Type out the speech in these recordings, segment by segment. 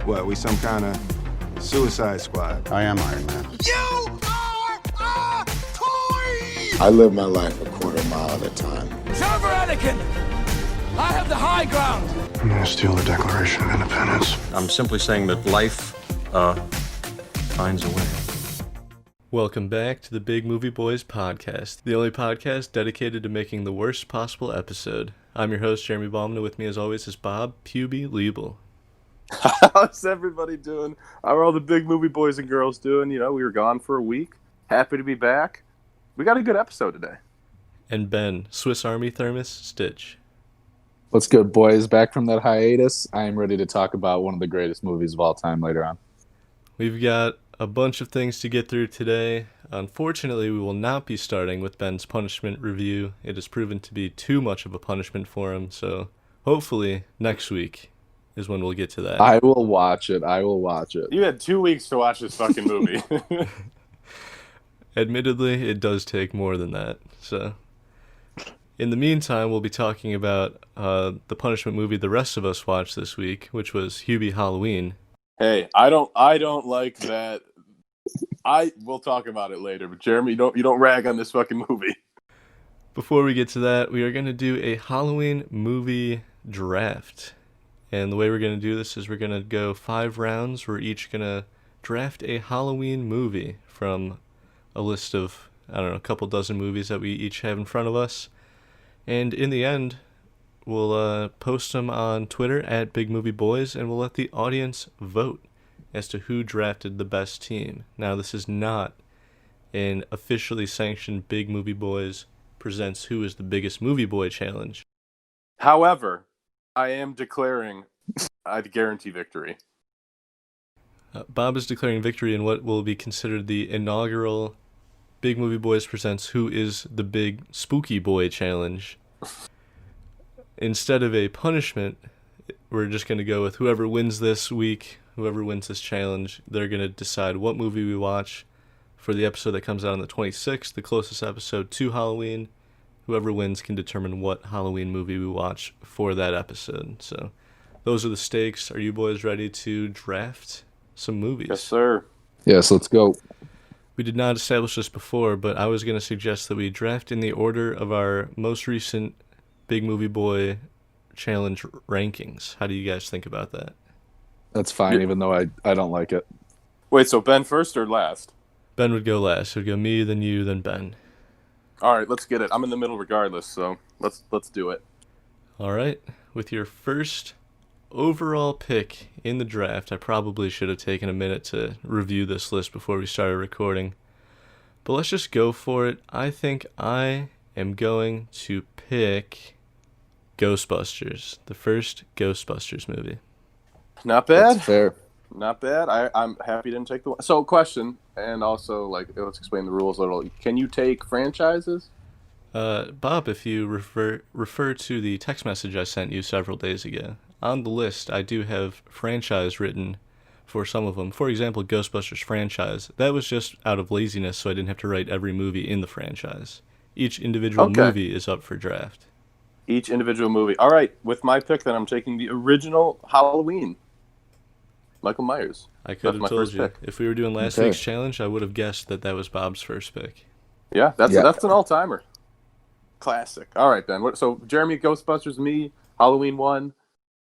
What, we some kind of suicide squad? I am Iron Man. You are a toy! I live my life a quarter mile at a time. Server Anakin! I have the high ground! I'm gonna steal the Declaration of Independence. I'm simply saying that life, finds a way. Welcome back to the Big Movie Boys podcast, the only podcast dedicated to making the worst possible episode. I'm your host, Jeremy Baumna. With me, as always, is Bob Hubie Halloween. How's everybody doing? How are all the big movie boys and girls doing? You know, we were gone for a week. Happy to be back. We got a good episode today. And Ben, Swiss Army Thermos Stitch. What's good, boys? Back from that hiatus, I am ready to talk about one of the greatest movies of all time later on. We've got a bunch of things to get through today. Unfortunately, we will not be starting with Ben's punishment review. It has proven to be too much of a punishment for him, so hopefully next week is when we'll get to that. I will watch it. You had 2 weeks to watch this fucking movie. Admittedly, it does take more than that. So, in the meantime, we'll be talking about the punishment movie the rest of us watched this week, which was Hubie Halloween. Hey, I don't like that. We'll talk about it later, but Jeremy, you don't rag on this fucking movie. Before we get to that, we are going to do a Halloween movie draft. And the way we're going to do this is we're going to go 5 rounds. We're each going to draft a Halloween movie from a list of, a couple dozen movies that we each have in front of us. And in the end, we'll post them on Twitter at Big Movie Boys, and we'll let the audience vote as to who drafted the best team. Now, this is not an officially sanctioned Big Movie Boys presents Who is the Biggest Movie Boy challenge. However, I am declaring I guarantee victory. Bob is declaring victory in what will be considered the inaugural Big Movie Boys presents Who is the Big Spooky Boy challenge. Instead of a punishment, we're just going to go with whoever wins this week, whoever wins this challenge, they're going to decide what movie we watch for the episode that comes out on the 26th, the closest episode to Halloween. Whoever wins can determine what Halloween movie we watch for that episode. So those are the stakes. Are you boys ready to draft some movies? Yes, sir. Yes, let's go. We did not establish this before, but I was going to suggest that we draft in the order of our most recent Big Movie Boy challenge rankings. How do you guys think about that? That's fine, even though I don't like it. Wait, so Ben first or last? Ben would go last. It would go me, then you, then Ben. All right, let's get it. I'm in the middle regardless, so let's do it. All right. With your first overall pick in the draft, I probably should have taken a minute to review this list before we started recording. But let's just go for it. I think I am going to pick Ghostbusters, the first Ghostbusters movie. Not bad. That's fair. Not bad. I'm happy you didn't take the one. So, question, and also, let's explain the rules a little. Can you take franchises? Bob, if you refer to the text message I sent you several days ago, on the list I do have franchise written for some of them. For example, Ghostbusters franchise. That was just out of laziness, so I didn't have to write every movie in the franchise. Each individual movie is up for draft. Each individual movie. All right, with my pick, then I'm taking the original Halloween. Michael Myers. I could have told you. Pick. If we were doing last week's challenge, I would have guessed that was Bob's first pick. Yeah, that's an all-timer. Classic. All right, Ben. So, Jeremy, Ghostbusters, me, Halloween 1.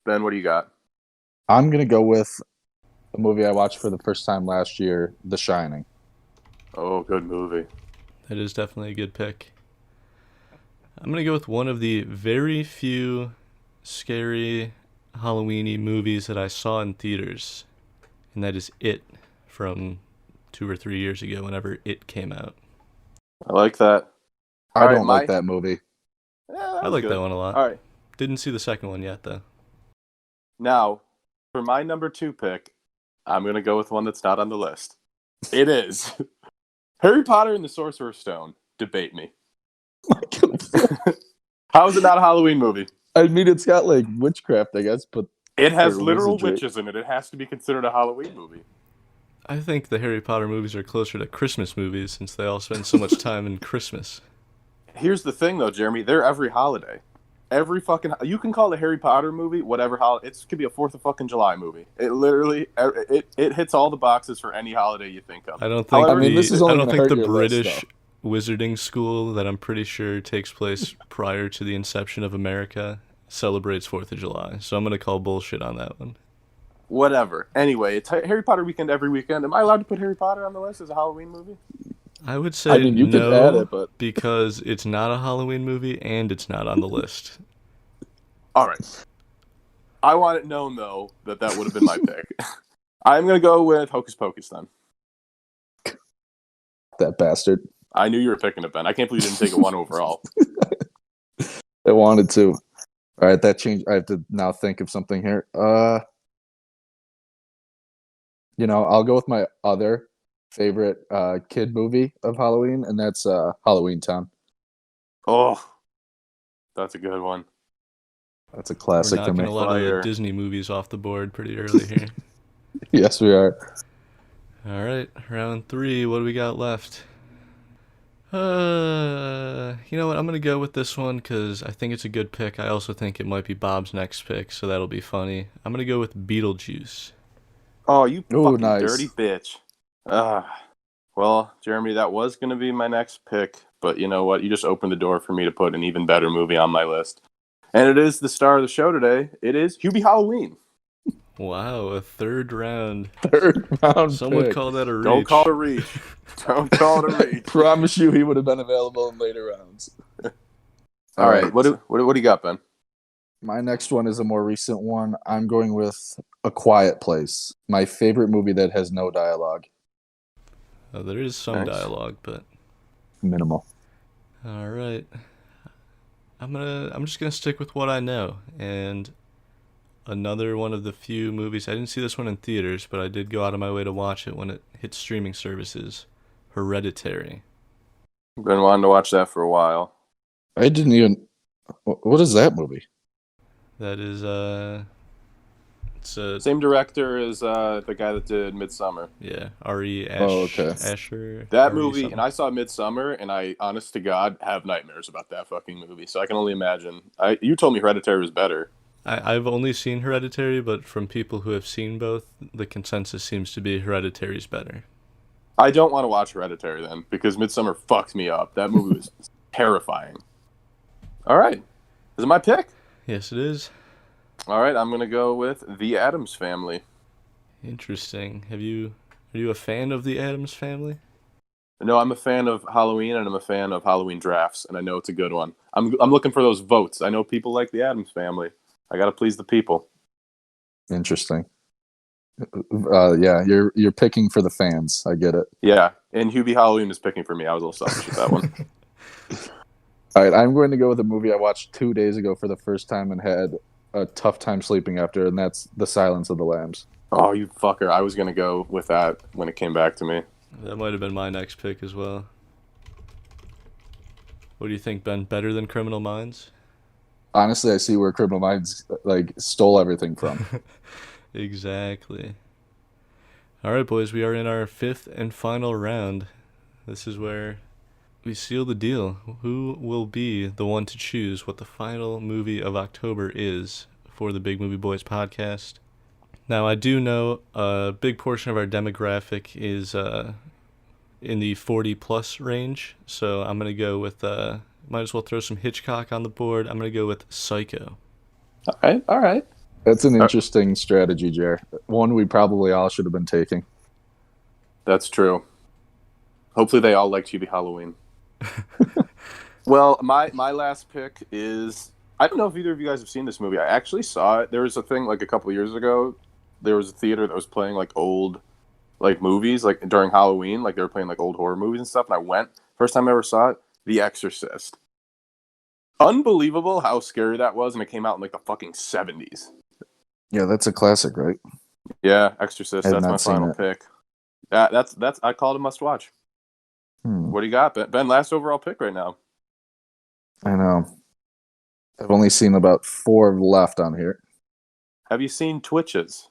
Ben, what do you got? I'm going to go with a movie I watched for the first time last year, The Shining. Oh, good movie. That is definitely a good pick. I'm going to go with one of the very few scary Halloween-y movies that I saw in theaters, and that is It from 2 or 3 years ago whenever It came out. I like that. I don't like that movie. Yeah, I like that one a lot. All right. Didn't see the second one yet, though. Now, for my number 2 pick, I'm going to go with one that's not on the list. It is Harry Potter and the Sorcerer's Stone. Debate me. How is it not a Halloween movie? I mean, it's got like witchcraft, I guess, but it has literal witches in it. It has to be considered a Halloween movie. I think the Harry Potter movies are closer to Christmas movies since they all spend so much time in Christmas. Here's the thing, though, Jeremy. They're every holiday. every fucking you can call it a Harry Potter movie, whatever. It could be a 4th of fucking July movie. It literally it hits all the boxes for any holiday you think of. I don't think. However, this is only I don't gonna think hurt the your list, British wizarding school that I'm pretty sure takes place prior to the inception of America celebrates 4th of July. So I'm gonna call bullshit on that one. whatever. Anyway, it's Harry Potter weekend every weekend. Am I allowed to put Harry Potter on the list as a Halloween movie? I would say I mean, you no, could add it, but because it's not a Halloween movie and it's not on the list. All right. I want it known though that would have been my pick. I'm gonna go with Hocus Pocus then. that bastard. I knew you were picking it, Ben. I can't believe you didn't take it 1 overall. I wanted to. All right, that changed. I have to now think of something here. I'll go with my other favorite kid movie of Halloween, and that's Halloween Town. Oh, that's a good one. That's a We're classic for knocking me. a lot of Fire. the Disney movies off the board pretty early here. Yes, we are. All right, round 3. What do we got left? You know what? I'm gonna go with this one because I think it's a good pick. I also think it might be Bob's next pick, so that'll be funny. I'm gonna go with Beetlejuice. Oh, you Ooh, fucking nice. dirty bitch. Well, Jeremy, that was going to be my next pick, but you know what? You just opened the door for me to put an even better movie on my list. And it is the star of the show today. It is Hubie Halloween. Wow, a 3rd round. Third round Some would pick. call that a reach. Don't call it a reach. Don't call it a I reach. promise you he would have been available in later rounds. All right. What do you got, Ben? My next one is a more recent one. I'm going with A Quiet Place, my favorite movie that has no dialogue. There is some Nice. dialogue, but Minimal. all right. I'm just gonna stick with what I know, and another one of the few movies I didn't see this one in theaters, but I did go out of my way to watch it when it hit streaming services. Hereditary. I've been wanting to watch that for a while. I didn't even. What is that movie? That is it's a Same director as the guy that did Midsummer. yeah, R.E. Okay. Asher. That R.E. movie, something. and I saw Midsummer, and I, honest to God, have nightmares about that fucking movie. So I can only imagine. You told me Hereditary was better. I've only seen Hereditary, but from people who have seen both, the consensus seems to be Hereditary's better. I don't want to watch Hereditary then, because Midsummer fucked me up. That movie was terrifying. All right. Is it my pick? Yes, it is. All right, I'm going to go with The Addams Family. Interesting. Are you a fan of the Addams Family? No, I'm a fan of Halloween, and I'm a fan of Halloween drafts, and I know it's a good one. I'm looking for those votes. I know people like The Addams Family. I got to please the people. Interesting. Yeah, you're picking for the fans. I get it. Yeah, and Hubie Halloween is picking for me. I was a little selfish with that one. All right, I'm going to go with a movie I watched 2 days ago for the first time and had a tough time sleeping after, and that's The Silence of the Lambs. Oh, you fucker. I was going to go with that when it came back to me. That might have been my next pick as well. What do you think, Ben? Better than Criminal Minds? Honestly, I see where Criminal Minds stole everything from. Exactly. All right, boys, we are in our 5th and final round. This is where we seal the deal. Who will be the one to choose what the final movie of October is for the Big Movie Boys podcast? Now, I do know a big portion of our demographic is in the 40-plus range, so I'm going to go with, might as well throw some Hitchcock on the board. I'm going to go with Psycho. All right. That's an interesting strategy, Jer. One we probably all should have been taking. That's true. Hopefully they all liked Hubie Halloween. Well, my last pick is... I don't know if either of you guys have seen this movie. I actually saw it. There was a thing like a couple of years ago. There was a theater that was playing like old movies like during Halloween. Like they were playing like old horror movies and stuff. And I went. First time I ever saw it. The Exorcist. Unbelievable how scary that was. And it came out in like the fucking 70s. Yeah, that's a classic, right? Yeah, Exorcist. I have That's my not seen final it. pick. Yeah, that's I called it must watch. What do you got, Ben? Ben, last overall pick right now. I know. I've only seen about 4 left on here. Have you seen Twitches?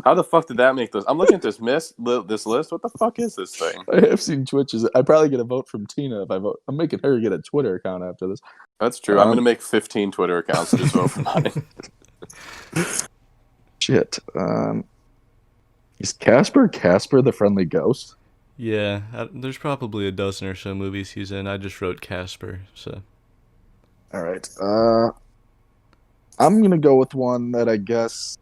How the fuck did that make this? I'm looking at this list. What the fuck is this thing? I have seen Twitches. I probably get a vote from Tina if I vote. I'm making her get a Twitter account after this. That's true. I'm going to make 15 Twitter accounts to just vote for mine. Shit. Is Casper the Friendly Ghost? Yeah, there's probably a dozen or so movies he's in. I just wrote Casper, so. All right. I'm gonna go with one that I guess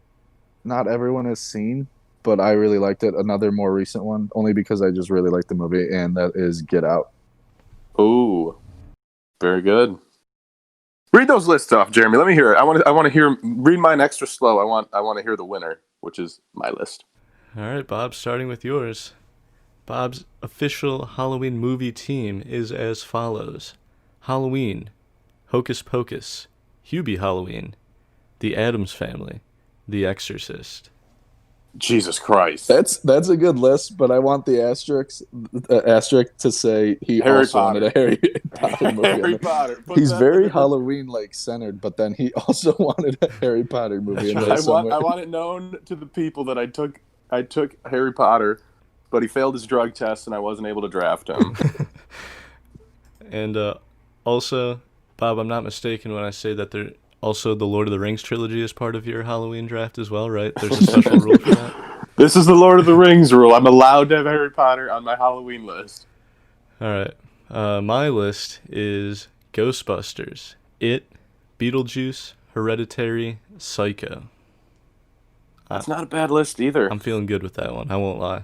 not everyone has seen, but I really liked it. Another more recent one, only because I just really liked the movie, and that is Get Out. Ooh, very good. Read those lists off, Jeremy. Let me hear it. I want to hear. Read mine extra slow. I want to hear the winner, which is my list. All right, Bob, starting with yours. Bob's official Halloween movie team is as follows: Halloween, Hocus Pocus, Hubie Halloween, The Addams Family, The Exorcist. Jesus Christ. That's a good list, but I want the asterisk to say he Harry also Potter. wanted a Harry Potter movie. Harry Potter. He's very Halloween centered, but then he also wanted a Harry Potter movie in there somewhere. I want it known to the people that I took Harry Potter, but he failed his drug test and I wasn't able to draft him. And also, Bob, I'm not mistaken when I say that also the Lord of the Rings trilogy is part of your Halloween draft as well, right? There's a special rule for that. This is the Lord of the Rings rule. I'm allowed to have Harry Potter on my Halloween list. All right. My list is Ghostbusters, It, Beetlejuice, Hereditary, Psycho. That's not a bad list either. I'm feeling good with that one, I won't lie.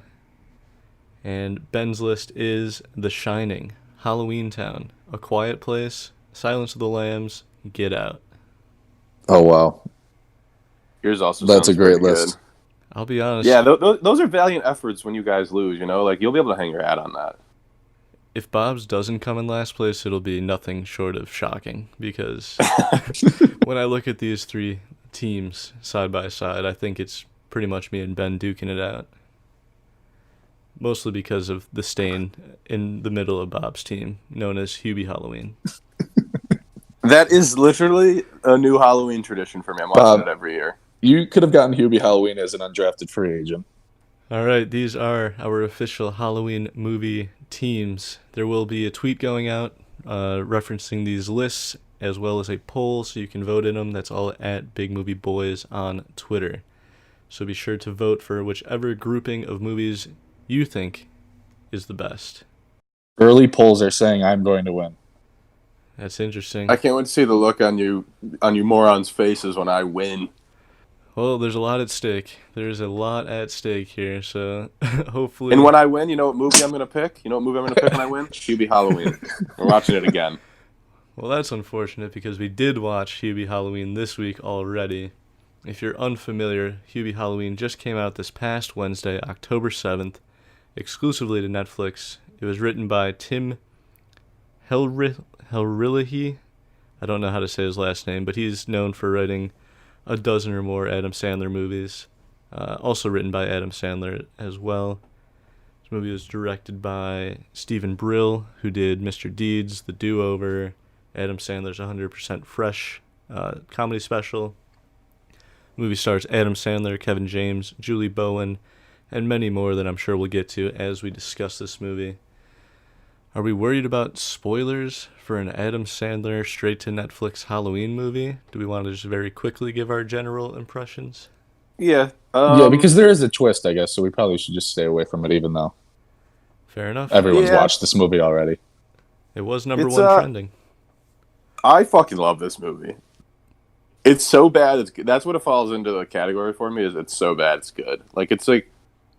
And Ben's list is The Shining, Halloween Town, A Quiet Place, Silence of the Lambs, Get Out. Oh, wow. Yours also That's sounds a great pretty list. good. I'll be honest. Yeah, those are valiant efforts when you guys lose, you know? Like, you'll be able to hang your hat on that. If Bob's doesn't come in last place, it'll be nothing short of shocking, because when I look at these three teams side by side, I think it's pretty much me and Ben duking it out. Mostly because of the stain in the middle of Bob's team, known as Hubie Halloween. That is literally a new Halloween tradition for me. I'm watching it every year. You could have gotten Hubie Halloween as an undrafted free agent. All right, these are our official Halloween movie teams. There will be a tweet going out referencing these lists, as well as a poll, so you can vote in them. That's all at Big Movie Boys on Twitter. So be sure to vote for whichever grouping of movies you think is the best. Early polls are saying I'm going to win. That's interesting. I can't wait to see the look on you morons' faces when I win. Well, there's a lot at stake. There's a lot at stake here, so hopefully... And when I win, you know what movie I'm going to pick? You know what movie I'm going to pick when I win? Hubie Halloween. We're watching it again. Well, that's unfortunate, because we did watch Hubie Halloween this week already. If you're unfamiliar, Hubie Halloween just came out this past Wednesday, October 7th, exclusively to Netflix. It was written by Tim Helrillahy. I don't know how to say his last name, but he's known for writing a dozen or more Adam Sandler movies. Also written by Adam Sandler as well. This movie was directed by Stephen Brill, who did Mr. Deeds, The Do-Over, Adam Sandler's 100% Fresh comedy special. The movie stars Adam Sandler, Kevin James, Julie Bowen, and many more that I'm sure we'll get to as we discuss this movie. Are we worried about spoilers for an Adam Sandler straight-to-Netflix Halloween movie? Do we want to just very quickly give our general impressions? Yeah. Yeah, because there is a twist, I guess, so we probably should just stay away from it, even though Fair enough. everyone's watched this movie already. It was number one trending. I fucking love this movie. It's so bad. That's what it falls into the category for me, is it's so bad it's good. Like, it's like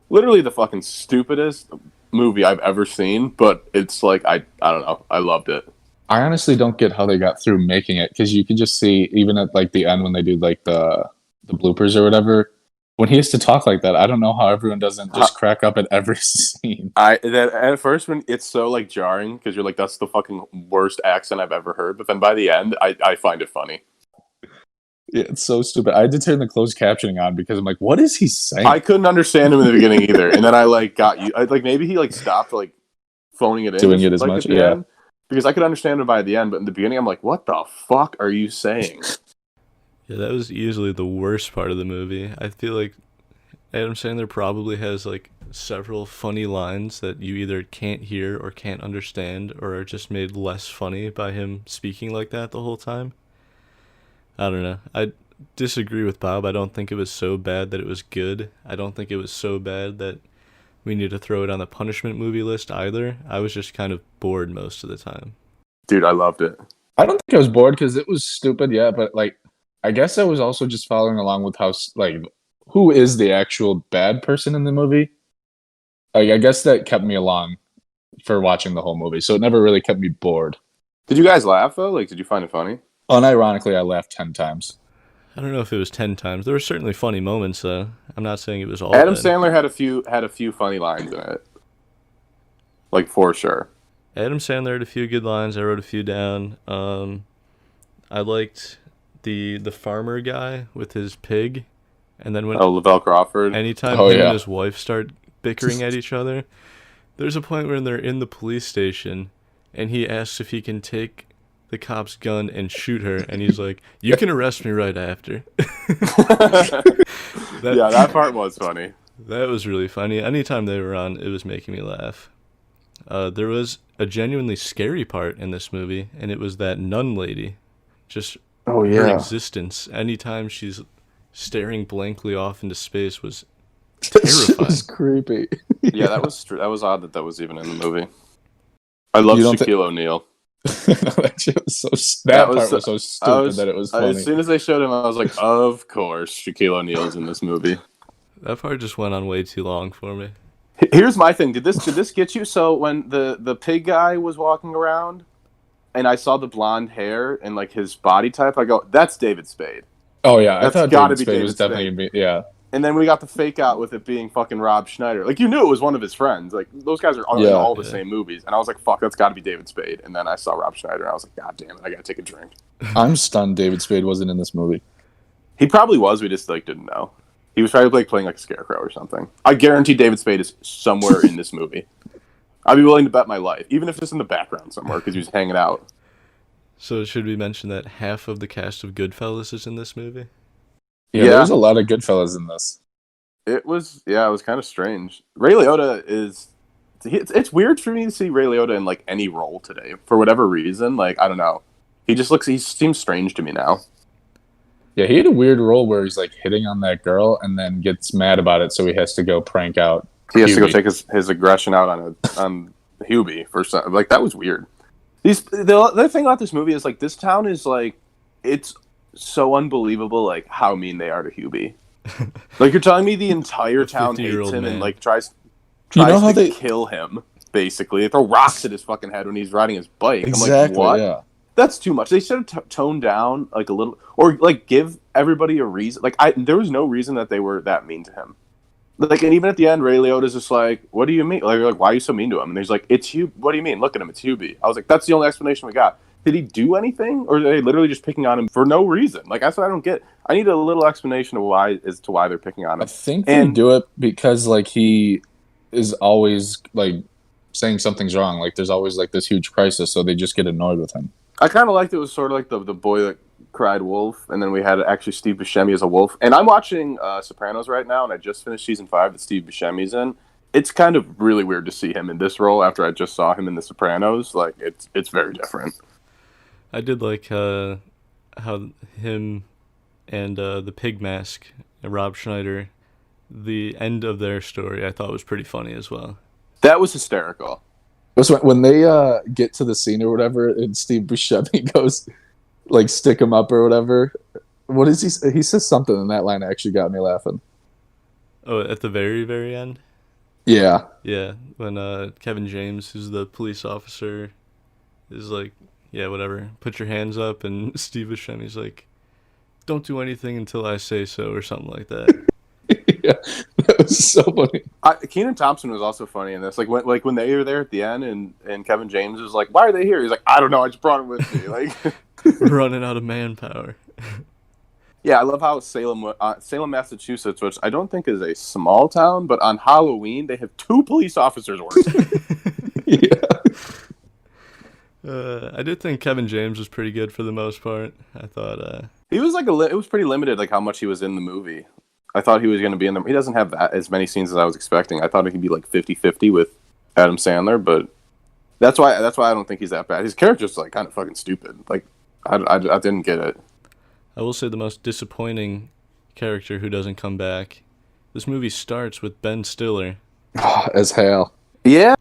literally the fucking stupidest movie I've ever seen, but it's like, I don't know. I loved it. I honestly don't get how they got through making it, because you can just see, even at like the end when they do like the bloopers or whatever, when he has to talk like that, I don't know how everyone doesn't just crack up at every scene. At first, when it's so like jarring, because you're like, that's the fucking worst accent I've ever heard, but then by the end, I find it funny. Yeah, it's so stupid. I had to turn the closed captioning on because I'm like, what is he saying? I couldn't understand him in the beginning either, and then I like got you. Like maybe he like stopped like phoning it in, doing it as like, much, at the yeah. end, because I could understand him by the end, but in the beginning, I'm like, what the fuck are you saying? Yeah, that was easily the worst part of the movie. I feel like Adam Sandler probably has like several funny lines that you either can't hear or can't understand or are just made less funny by him speaking like that the whole time. I don't know. I disagree with Bob. I don't think it was so bad that it was good. I don't think it was so bad that we need to throw it on the punishment movie list either. I was just kind of bored most of the time. Dude, I loved it. I don't think I was bored because it was stupid, yeah, but like, I guess I was also just following along with how, like, who is the actual bad person in the movie? Like, I guess that kept me along for watching the whole movie, so it never really kept me bored. Did you guys laugh though? Like, did you find it funny? Unironically, I laughed 10 times. I don't know if it was 10 times. There were certainly funny moments, though. I'm not saying it was all Adam bad. Sandler had a few funny lines in it, like for sure. Adam Sandler had a few good lines. I wrote a few down. I liked the farmer guy with his pig, and then when Lavelle Crawford. anytime Oh, him yeah. and his wife start bickering at each other, there's a point when they're in the police station, and he asks if he can take the cop's gun and shoot her, and he's like, "You can arrest me right after." Yeah, that part was funny. That was really funny. Anytime they were on, it was making me laugh. There was a genuinely scary part in this movie, and it was that nun lady. Just Oh, her existence, anytime she's staring blankly off into space, was It was terrifying. creepy. Yeah, that was odd that was even in the movie. I love You don't Shaquille O'Neal. That shit was that part was so stupid that it was funny. As soon as they showed him, I was like, of course, Shaquille O'Neal's in this movie. That part just went on way too long for me. Here's my thing. Did this get you? So when the pig guy was walking around, and I saw the blonde hair and like his body type, I go, "That's David Spade." Oh yeah, I That's thought gotta David be Spade was David definitely Spade. gonna be, yeah. And then we got the fake out with it being fucking Rob Schneider. Like, you knew it was one of his friends. Like, those guys are all in Yeah. all the same movies. And I was like, fuck, that's got to be David Spade. And then I saw Rob Schneider, and I was like, God damn it, I got to take a drink. I'm stunned David Spade wasn't in this movie. He probably was. We just, like, didn't know. He was probably like playing like a scarecrow or something. I guarantee David Spade is somewhere in this movie. I'd be willing to bet my life, even if it's in the background somewhere, because he was hanging out. So should we mention that half of the cast of Goodfellas is in this movie? Yeah, Yeah. there was a lot of Goodfellas in this. It was kind of strange. Ray Liotta is... It's weird for me to see Ray Liotta in, like, any role today. For whatever reason. Like, I don't know. He seems strange to me now. Yeah, he had a weird role where he's like hitting on that girl and then gets mad about it, so he has to go prank out. He has to go Hubie. take his aggression out on Hubie for some, like, that was weird. The other thing about this movie is, like, this town is like, it's so unbelievable, like, how mean they are to Hubie. Like, you're telling me the entire town hates 50-year-old him and man. like tries You know how to they- kill him. Basically, they throw rocks at his fucking head when he's riding his bike. Exactly, I'm like, what? yeah. That's too much. They should have toned down like a little, or like give everybody a reason. Like, there was no reason that they were that mean to him. Like, and even at the end, Ray Liotta's just like, "What do you mean? Like, why are you so mean to him?" And he's like, "It's Hubie. What do you mean? Look at him. It's Hubie." I was like, "That's the only explanation we got." Did he do anything, or are they literally just picking on him for no reason? Like, that's what I don't get. I need a little explanation of why they're picking on him. I think they do it because like he is always like saying something's wrong. Like there's always like this huge crisis, so they just get annoyed with him. I kind of liked it was sort of like the boy that cried wolf, and then we had actually Steve Buscemi as a wolf. And I'm watching Sopranos right now, and I just finished season 5 that Steve Buscemi's in. It's kind of really weird to see him in this role after I just saw him in The Sopranos. Like, it's very different. I did like how him and the pig mask and Rob Schneider, the end of their story, I thought was pretty funny as well. That was hysterical. That's when they get to the scene or whatever, and Steve Buscemi goes like stick him up or whatever. What is he? He says something in that line that actually got me laughing. Oh, at the very, very end? Yeah. Yeah, when Kevin James, who's the police officer, is like, yeah, whatever, put your hands up, and Steve Buscemi's like, don't do anything until I say so, or something like that. Yeah, that was so funny. Kenan Thompson was also funny in this. Like when they were there at the end, and Kevin James was like, "Why are they here?" He's like, "I don't know. I just brought him with me." Like, We're running out of manpower. yeah, I love how Salem, Massachusetts, which I don't think is a small town, but on Halloween they have 2 police officers working. Yeah. I did think Kevin James was pretty good for the most part. I thought, He was like it was pretty limited, like how much he was in the movie. I thought he was going to be in them. He doesn't have that as many scenes as I was expecting. I thought he'd be like 50-50 with Adam Sandler, but that's why I don't think he's that bad. His character's like kind of fucking stupid. Like I didn't get it. I will say the most disappointing character who doesn't come back. This movie starts with Ben Stiller. As hell. Yeah.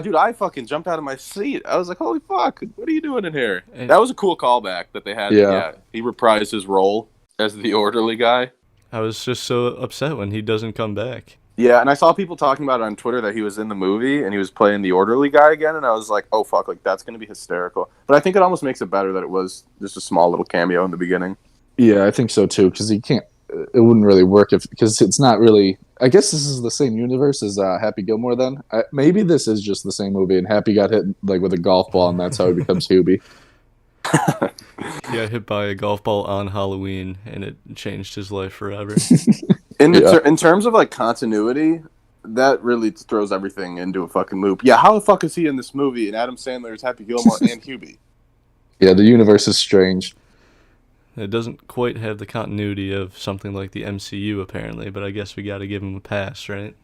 Dude, I fucking jumped out of my seat. I was like, holy fuck, what are you doing in here? That was a cool callback that they had. Yeah. He reprised his role as the orderly guy. I was just so upset when he doesn't come back. Yeah, and I saw people talking about it on Twitter that he was in the movie and he was playing the orderly guy again, and I was like, oh fuck, like that's going to be hysterical. But I think it almost makes it better that it was just a small little cameo in the beginning. Yeah, I think so too, because he can't. It wouldn't really work because it's not really. I guess this is the same universe as Happy Gilmore. Then maybe this is just the same movie, and Happy got hit like with a golf ball, and that's how he becomes Hubie. He got hit by a golf ball on Halloween, and it changed his life forever. In terms of like continuity, that really throws everything into a fucking loop. Yeah, how the fuck is he in this movie? And Adam Sandler is Happy Gilmore and Hubie. Yeah, the universe is strange. It doesn't quite have the continuity of something like the MCU, apparently, but I guess we got to give him a pass, right?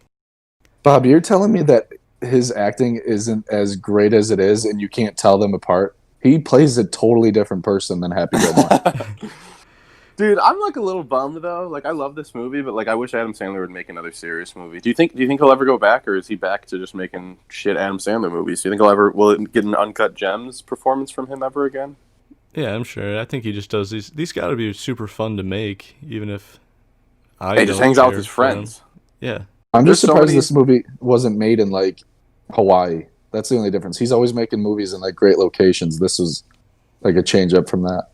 Bob, you're telling me that his acting isn't as great as it is, and you can't tell them apart? He plays a totally different person than Happy Gilmore. Dude, I'm like a little bummed though. Like I love this movie, but like I wish Adam Sandler would make another serious movie. Do you think he'll ever go back, or is he back to just making shit Adam Sandler movies? Do you think will it get an Uncut Gems performance from him ever again? Yeah, I'm sure. I think he just does these. These got to be super fun to make, even if he just hangs out with his friends. Yeah. I'm just surprised this movie wasn't made in like Hawaii. That's the only difference. He's always making movies in like great locations. This was like a change up from that.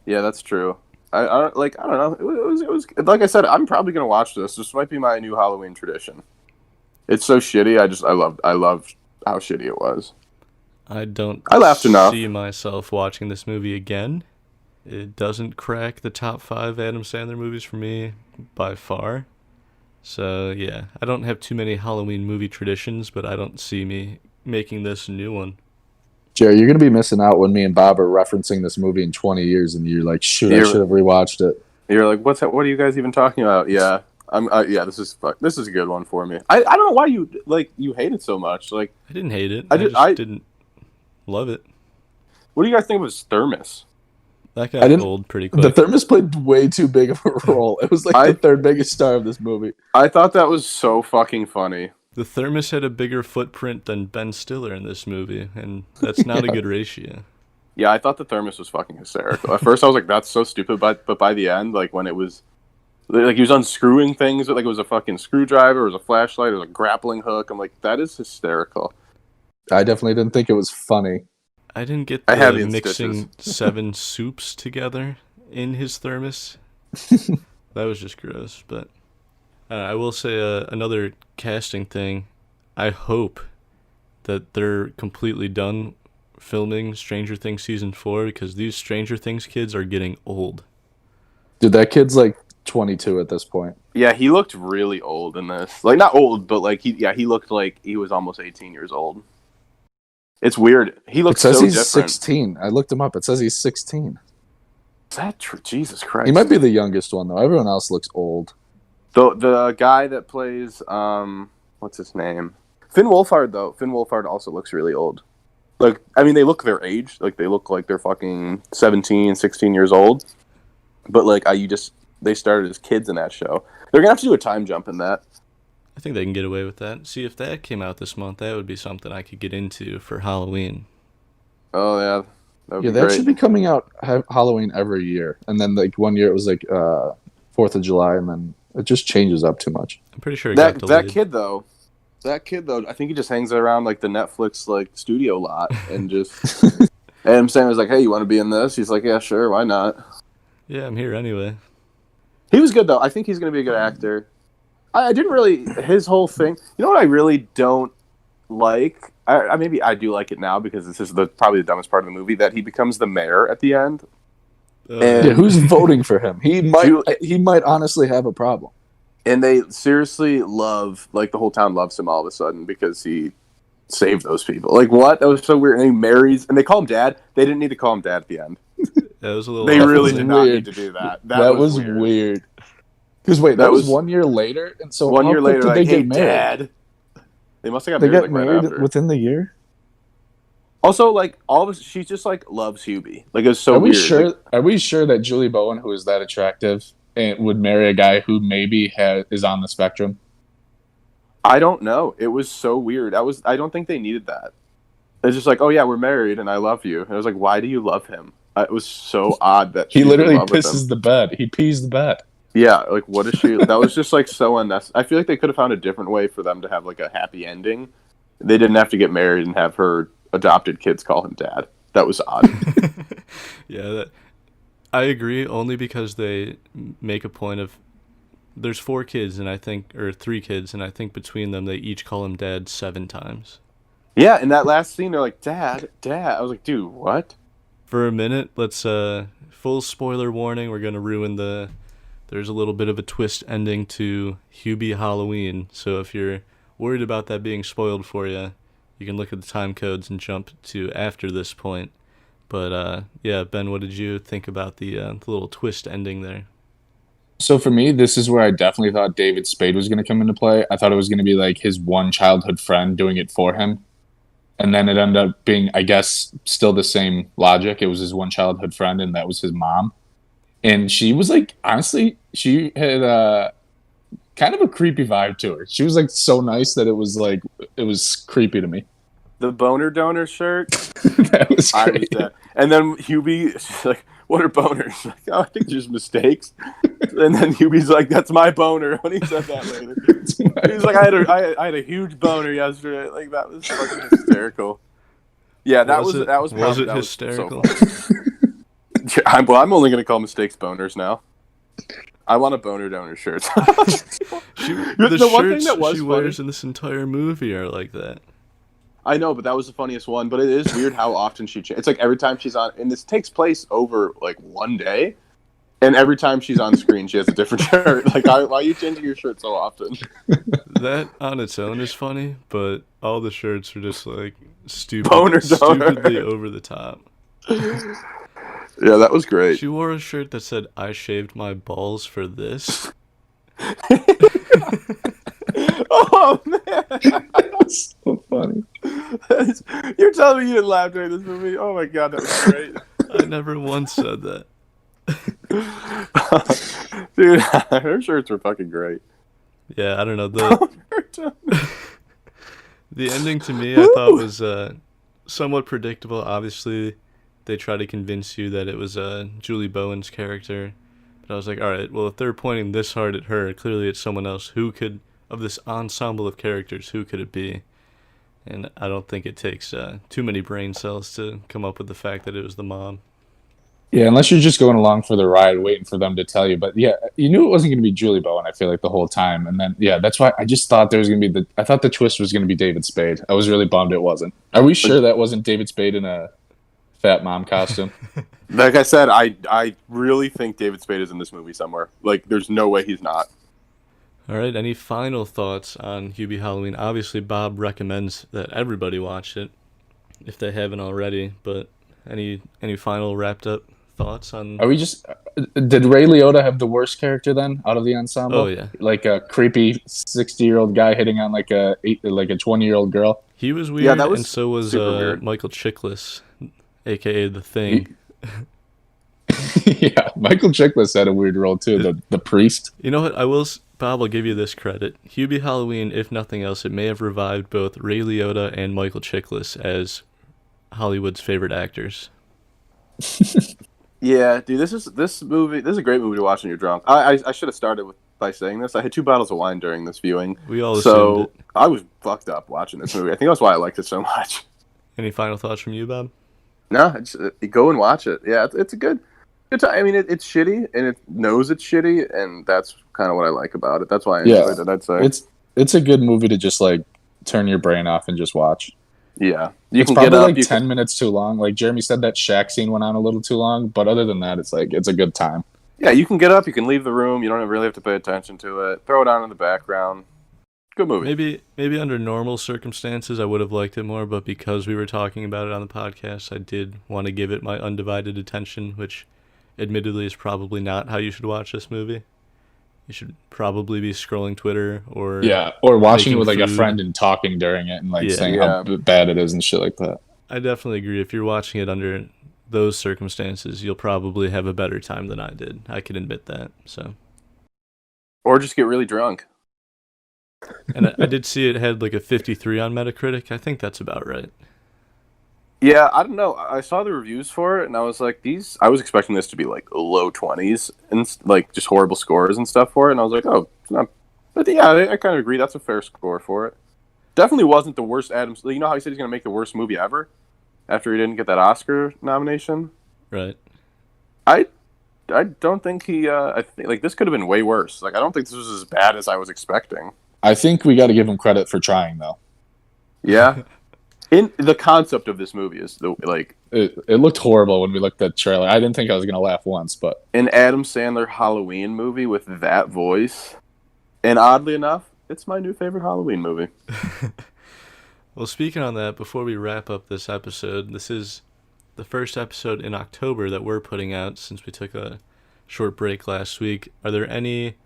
Yeah, that's true. I don't know. It was like I said. I'm probably gonna watch this. This might be my new Halloween tradition. It's so shitty. I loved how shitty it was. I laughed enough. See myself watching this movie again. It doesn't crack the top 5 Adam Sandler movies for me by far. So yeah, I don't have too many Halloween movie traditions, but I don't see me making this a new one. Jerry, you're going to be missing out when me and Bob are referencing this movie in 20 years, and you're like, shoot, I should have rewatched it. You're like, what are you guys even talking about? Yeah, this is a good one for me. I don't know why you hate it so much. Like, I didn't hate it. I didn't love it. What do you guys think of his thermos? That got old pretty quick. The thermos played way too big of a role. It was like the third biggest star of this movie. I thought that was so fucking funny. The thermos had a bigger footprint than Ben Stiller in this movie, and that's not a good ratio. Yeah, I thought the thermos was fucking hysterical. At first I was like, that's so stupid, but by the end, like when it was, like he was unscrewing things, like it was a fucking screwdriver, it was a flashlight, it was a grappling hook. I'm like, that is hysterical. I definitely didn't think it was funny. I didn't get the mixing 7 soups together in his thermos. That was just gross, but I will say another casting thing. I hope that they're completely done filming Stranger Things Season 4 because these Stranger Things kids are getting old. Dude, that kid's like 22 at this point. Yeah, he looked really old in this. Like, not old, but like, he looked like he was almost 18 years old. It's weird. He looks so different. It says he's 16. I looked him up. It says he's 16. Is that true? Jesus Christ. He might be the youngest one, though. Everyone else looks old. The guy that plays, what's his name? Finn Wolfhard, though. Finn Wolfhard also looks really old. Like, I mean, they look their age. Like, they look like they're fucking 17, 16 years old. But, like, they started as kids in that show. They're going to have to do a time jump in that. I think they can get away with that. See, if that came out this month, that would be something I could get into for Halloween. Oh, yeah. That should be coming out Halloween every year. And then, like, one year it was, like, 4th of July, and then it just changes up too much. I'm pretty sure it got delayed. That kid, though, I think he just hangs around, like, the Netflix, like, studio lot and just... Adam Sandler's like, hey, you want to be in this? He's like, yeah, sure, why not? Yeah, I'm here anyway. He was good, though. I think he's going to be a good actor. I didn't really... His whole thing... You know what I really don't like? Maybe I do like it now because this is probably the dumbest part of the movie, that he becomes the mayor at the end. Who's voting for him? He might honestly have a problem. And they seriously love... Like, the whole town loves him all of a sudden because he saved those people. Like, what? That was so weird. And he marries... And they call him Dad. They didn't need to call him Dad at the end. That was a little... They really did not need to do that. That was weird. Because wait, that was was 1 year later, and so 1 how year quick later, did like, they hey, get married? Dad. They must have got They married, got like, right married after. within the year. Also, like, all of us, she just, like, loves Hubie. Like, it was so Are we weird. sure? Like, Are we sure that Julie Bowen, who is that attractive, and would marry a guy who maybe is on the spectrum? I don't know. It was so weird. I don't think they needed that. It's just like, oh yeah, we're married and I love you. And I was like, why do you love him? It was so odd that He she's in literally love with him. pisses the bed. He pees the bed. Yeah, like what is she? That was just like so unnecessary. I feel like they could have found a different way for them to have like a happy ending. They didn't have to get married and have her adopted kids call him dad. That was odd. Yeah, I agree. Only because they make a point of there's 4 kids and I think, or 3 kids, and I think between them they each call him dad 7 times. Yeah, in that last scene, they're like, Dad. I was like, dude, what? For a minute, let's full spoiler warning. We're gonna ruin there's a little bit of a twist ending to Hubie Halloween. So if you're worried about that being spoiled for you, you can look at the time codes and jump to after this point. But yeah, Ben, what did you think about the little twist ending there? So for me, this is where I definitely thought David Spade was going to come into play. I thought it was going to be like his one childhood friend doing it for him. And then it ended up being, I guess, still the same logic. It was his one childhood friend, and that was his mom. And she was like, honestly, she had kind of a creepy vibe to her. She was like so nice that it was creepy to me. The boner donor shirt. That was I great. was that. And then Hubie, she's like, what are boners? Like, oh, I think they're just mistakes. And then Hubie's like, that's my boner when he said that later. He's like, I had a huge boner yesterday. Like, that was fucking hysterical. Yeah, that was hysterical? So I'm only going to call mistakes boners now. I want a boner donor shirt. The one thing shirts that was she funny, wears in this entire movie are like that. I know, but that was the funniest one. But it is weird how often she changes. It's like every time she's on, and this takes place over like one day, and every time she's on screen, she has a different shirt. Like, why are you changing your shirt so often? That on its own is funny, but all the shirts are just like Boner donor. stupidly over the top. Yeah, that was great. She wore a shirt that said, "I shaved my balls for this." Oh man, That's so funny. you're telling me you didn't laugh during this movie? Oh my god, that was great. I never once said that. Dude, her shirts were fucking great. Yeah, I don't know. The ending to me, I thought was somewhat predictable. Obviously, they try to convince you that it was Julie Bowen's character. But I was like, all right, well, if they're pointing this hard at her, clearly it's someone else. Who could, of this ensemble of characters, who could it be? And I don't think it takes too many brain cells to come up with the fact that it was the mom. Yeah, unless you're just going along for the ride, waiting for them to tell you. But yeah, you knew it wasn't going to be Julie Bowen, I feel like, the whole time. And then, yeah, that's why I just thought there was going to be I thought the twist was going to be David Spade. I was really bummed it wasn't. Are we sure that wasn't David Spade in a fat mom costume? Like I said, I really think David Spade is in this movie somewhere. Like, there's no way he's not. All right, any final thoughts on Hubie Halloween? Obviously, Bob recommends that everybody watch it if they haven't already. But any final wrapped up thoughts on? Are we just? Did Ray Liotta have the worst character then out of the ensemble? Oh yeah, like a creepy 60-year-old guy hitting on like a 20-year-old girl. he was weird, Yeah, that was and so was super weird. Michael Chiklis, aka the Thing. Yeah, Michael Chiklis had a weird role too. The priest. You know what? Bob, I'll give you this credit. Hubie Halloween, if nothing else, it may have revived both Ray Liotta and Michael Chiklis as Hollywood's favorite actors. Yeah, dude, this is a great movie to watch when you're drunk. I should have started by saying this. I had 2 bottles of wine during this viewing. We all assumed so it. I was fucked up watching this movie. I think that's why I liked it so much. Any final thoughts from you, Bob? No, go and watch it. Yeah, it's a good time. I mean, it's shitty, and it knows it's shitty, and that's kind of what I like about it. That's why I enjoyed it, I'd say. It's a good movie to just like turn your brain off and just watch. Yeah. It's probably like 10 minutes too long. Like Jeremy said, that Shaq scene went on a little too long, but other than that, it's a good time. Yeah, you can get up, you can leave the room, you don't really have to pay attention to it. Throw it on in the background. Good movie. Maybe under normal circumstances I would have liked it more, but because we were talking about it on the podcast, I did want to give it my undivided attention, which admittedly is probably not how you should watch this movie. you should probably be scrolling Twitter or Yeah, or watching it making with like a food. friend and talking during it and like Yeah. saying Yeah. how bad it is and shit like that. I definitely agree. If you're watching it under those circumstances, you'll probably have a better time than I did. I can admit that. So, Or just get really drunk. and I did see it had like a 53 on Metacritic. I think that's about right. Yeah, I don't know. I saw the reviews for it, and I was like, I was expecting this to be like low 20s and like just horrible scores and stuff for it. And I was like, oh, it's not. But yeah, I kind of agree. That's a fair score for it. Definitely wasn't the worst Adams. You know how he said he's going to make the worst movie ever after he didn't get that Oscar nomination? Right. I don't think he. I think like this could have been way worse. Like I don't think this was as bad as I was expecting. I think we got to give him credit for trying though. Yeah. In the concept of this movie is It looked horrible when we looked at the trailer. I didn't think I was gonna laugh once, but an Adam Sandler Halloween movie with that voice, and oddly enough, it's my new favorite Halloween movie. Well, speaking on that, before we wrap up this episode, this is the first episode in October that we're putting out since we took a short break last week. Are there any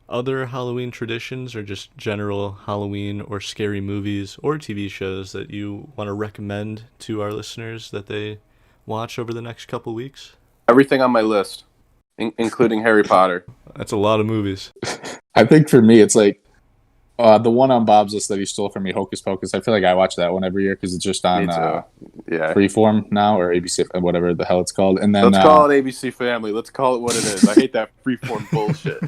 other Halloween traditions or just general Halloween or scary movies or TV shows that you want to recommend to our listeners that they watch over the next couple weeks? Everything on my list, including Harry Potter. That's a lot of movies. I think for me it's like the one on Bob's list that he stole from me, Hocus Pocus. I feel like I watch that one every year because it's just on Me too. Yeah. Freeform now or ABC, whatever the hell it's called. And then Let's call it ABC Family. Let's call it what it is. I hate that Freeform bullshit.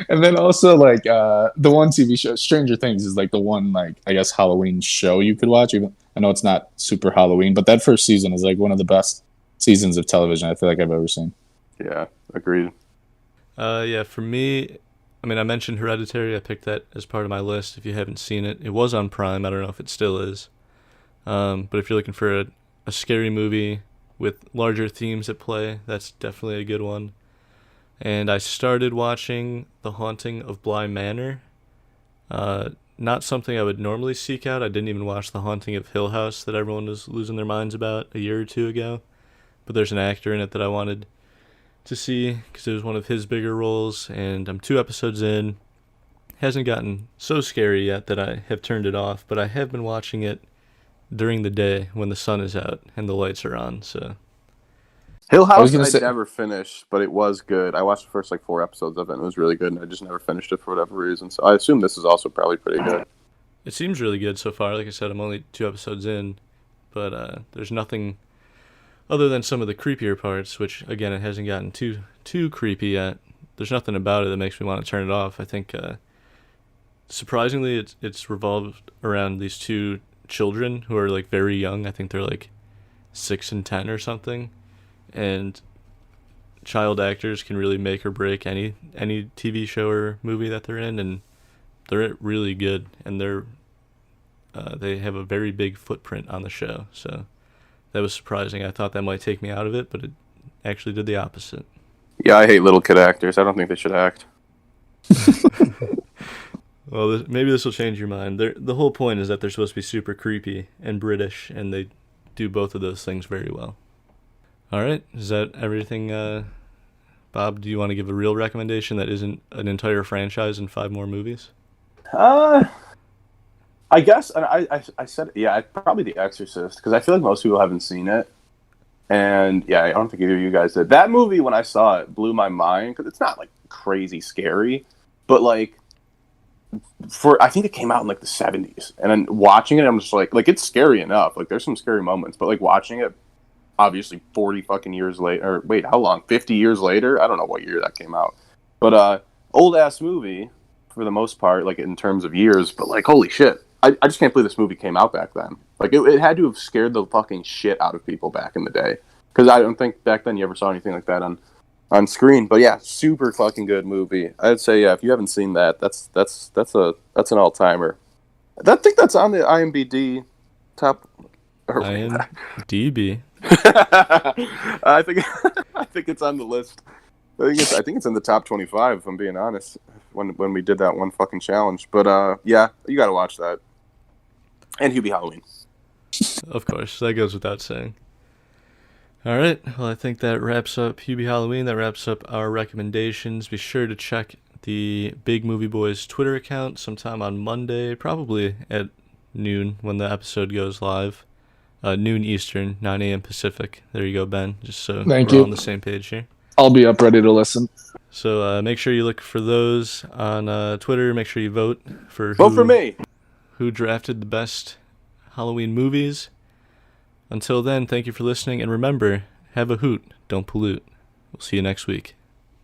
And then also like the one TV show, Stranger Things, is like the one like I guess Halloween show you could watch. Even I know it's not super Halloween, but that first season is like one of the best seasons of television I feel like I've ever seen. Yeah, agreed. Yeah, for me, I mean, I mentioned Hereditary. I picked that as part of my list. If you haven't seen it, it was on Prime. I don't know if it still is. But if you're looking for a scary movie with larger themes at play, that's definitely a good one. And I started watching The Haunting of Bly Manor. Not something I would normally seek out. I didn't even watch The Haunting of Hill House that everyone was losing their minds about a year or two ago. But there's an actor in it that I wanted to see because it was one of his bigger roles, and I'm 2 episodes in. Hasn't gotten so scary yet that I have turned it off, but I have been watching it during the day when the sun is out and the lights are on. So Hill House say- never finished, but it was good. I watched the first like 4 episodes of it and it was really good, and I just never finished it for whatever reason. So I assume this is also probably pretty good. it seems really good so far. Like I said, I'm only 2 episodes in, but there's nothing other than some of the creepier parts, which again it hasn't gotten too creepy yet. There's nothing about it that makes me want to turn it off. I think surprisingly it's revolved around these 2 children who are like very young. I think they're like 6 and 10 or something, and child actors can really make or break any TV show or movie that they're in, and they're really good, and they have a very big footprint on the show. So that was surprising. I thought that might take me out of it, but it actually did the opposite. Yeah, I hate little kid actors. I don't think they should act. Well, maybe this will change your mind. The whole point is that they're supposed to be super creepy and British, and they do both of those things very well. All right, is that everything? Bob, do you want to give a real recommendation that isn't an entire franchise and 5 more movies? I guess, and I said, yeah, probably The Exorcist, because I feel like most people haven't seen it. And yeah, I don't think either of you guys did. That movie, when I saw it, blew my mind, because it's not like crazy scary, but like, I think it came out in like the 70s, and then watching it, I'm just like it's scary enough. Like there's some scary moments, but like watching it, obviously 40 fucking years later, or wait, how long? 50 years later? I don't know what year that came out, but old ass movie for the most part, like in terms of years, but like holy shit. I just can't believe this movie came out back then. Like, it had to have scared the fucking shit out of people back in the day. Because I don't think back then you ever saw anything like that on screen. But yeah, super fucking good movie. I'd say, yeah, if you haven't seen that, that's an all-timer. I think that's on the IMDb top... IMDb? I think it's on the list. I think it's in the top 25, if I'm being honest, when we did that one fucking challenge. But yeah, you gotta watch that. And Hubie Halloween. Of course, that goes without saying. All right. Well, I think that wraps up Hubie Halloween. That wraps up our recommendations. Be sure to check the Big Movie Boys Twitter account sometime on Monday, probably at noon when the episode goes live. Noon Eastern, 9 a.m. Pacific. There you go, Ben. Just so Thank we're you. all on the same page here. I'll be up ready to listen. So make sure you look for those on Twitter. Make sure you vote for me. who drafted the best Halloween movies. Until then, thank you for listening, and remember, have a hoot, don't pollute. We'll see you next week.